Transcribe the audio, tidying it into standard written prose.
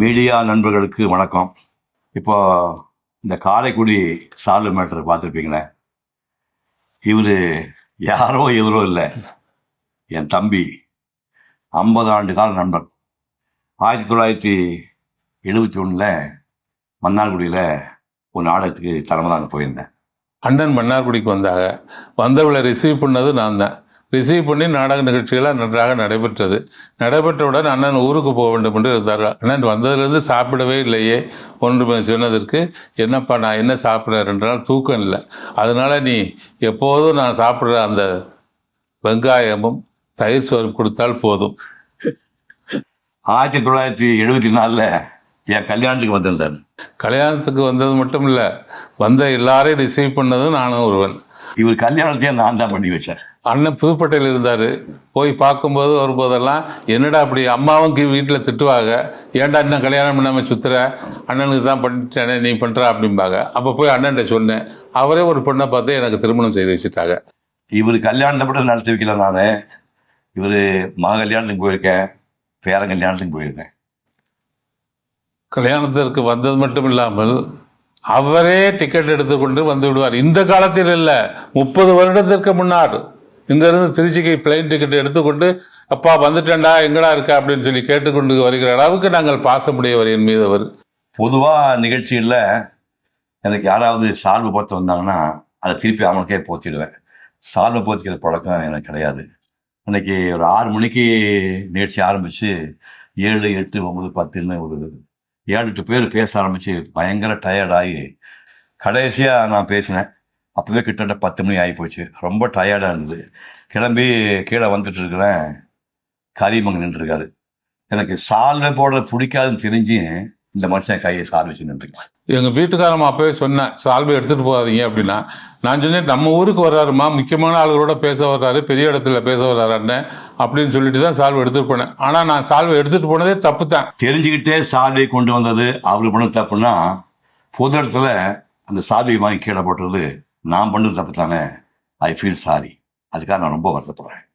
Media நண்பர்களுக்கு வணக்கம். இப்போ இந்த காரைக்குடி சார்லு மேட்டரை பார்த்துருப்பீங்களே, இவர் யாரோ இவரோ இல்லை, என் தம்பி, 50 ஆண்டு கால நண்பர். 1971 மன்னார்குடியில் ஒரு நாடகத்துக்கு தலைமை தான் போயிருந்தேன். அண்ணன் மன்னார்குடிக்கு வந்தாங்க. வந்தவளை ரிசீவ் பண்ணது நான் தான். ரிசீவ் பண்ணி நாடக நிகழ்ச்சிகளாக நன்றாக நடைபெற்றது. நடைபெற்றவுடன் அண்ணன் ஊருக்கு போக வேண்டும் என்று இருந்தார்கள். அண்ணன் வந்ததிலிருந்து சாப்பிடவே இல்லையே ஒன்று சொன்னதற்கு, என்னப்பா நான் என்ன சாப்பிட்றேன், 2 நாள் தூக்கம் இல்லை, அதனால நீ எப்போதும் நான் சாப்பிட்ற அந்த வெங்காயமும் தயிர் சோறு கொடுத்தால் போதும். 1974 என் கல்யாணத்துக்கு வந்திருந்தார். கல்யாணத்துக்கு வந்தது மட்டும் இல்லை, வந்த எல்லாரையும் ரிசீவ் பண்ணதும் நானும் ஒருவன். இவர் கல்யாணத்தையே நான் தான் பண்ணி வச்சேன். அண்ணன் புதுப்பேட்டையில் இருந்தார். போய் பார்க்கும்போது வரும்போதெல்லாம், என்னடா அப்படி, அம்மாவும் வீட்டில் திட்டுவாங்க, ஏன்டா இன்னும் கல்யாணம் பண்ணாமல் சுற்றுற, அண்ணனுக்கு தான் பண்ணிட்டேனே நீ பண்ணுறா அப்படிம்பாங்க. அப்போ போய் அண்ணன்ட்ட சொன்னேன். அவரே ஒரு பொண்ணை பார்த்து எனக்கு திருமணம் செய்து வச்சுட்டாங்க. இவர் கல்யாணத்தை மட்டும் நடத்தி வைக்கல, நான் இவர் மக கல்யாணத்துக்கு போயிருக்கேன், பேரன் கல்யாணத்துக்கு போயிருக்கேன். கல்யாணத்திற்கு வந்தது மட்டும் இல்லாமல் அவரே டிக்கெட் எடுத்துக்கொண்டு வந்து விடுவார். இந்த காலத்தில் இல்லை, 30 வருடத்திற்கு முன்னாடி இங்கிருந்து திருச்சிக்கு பிளைன் டிக்கெட் எடுத்துக்கொண்டு, அப்பா வந்துட்டேன்டா எங்கடா இருக்க அப்படின்னு சொல்லி கேட்டுக்கொண்டு வருகிற அளவுக்கு நாங்கள் பாசமுடையவர் என் மீது அவர். பொதுவாக நிகழ்ச்சிகளில் எனக்கு யாராவது சால்வை போத்து வந்தாங்கன்னா அதை திருப்பி அவனுக்கே போத்திடுவேன். சால்வை போத்திக்கிற பழக்கம் எனக்கு கிடையாது. இன்னைக்கு ஒரு 6 மணிக்கு நிகழ்ச்சி ஆரம்பித்து 7, 8, 9, 10 ஒரு 7-8 பேர் பேச ஆரம்பித்து பயங்கர டயர்டாகி கடைசியாக நான் பேசினேன். அப்போவே கிட்டத்தட்ட 10 மணி ஆகி போச்சு. ரொம்ப டயர்டாக இருந்தது. கிளம்பி கீழே வந்துட்டு இருக்கிறேன். கரிமங்க நின்றுருக்காரு. எனக்கு சால்வை போடுறது பிடிக்காதுன்னு தெரிஞ்சு இந்த மனுஷன் கையை சால்வை வச்சு நின்றுருக்கேன். எங்கள் வீட்டுக்காரம்மா அப்பவே சொன்னேன், சால்வை எடுத்துகிட்டு போகாதீங்க அப்படின்னா. நான் சொன்னேன், நம்ம ஊருக்கு வர்றாருமா, முக்கியமான ஆளுகளோட பேச வர்றாரு, பெரிய இடத்துல பேச வர்றாரு அண்ணன் அப்படின்னு சொல்லிட்டு தான் சால்வை எடுத்துகிட்டு போனேன். ஆனால் நான் சால்வை எடுத்துகிட்டு போனதே தப்பு தான். தெரிஞ்சுக்கிட்டே சால்வை கொண்டு வந்தது அவரு பண்ண தப்புன்னா, பொது இடத்துல அந்த சால்வை வாங்கி கீழே போட்டுறது நான் பண்ணது தப்பு தானே. I feel sorry. அதுக்காக நான் ரொம்ப வருத்தப்படுறேன்.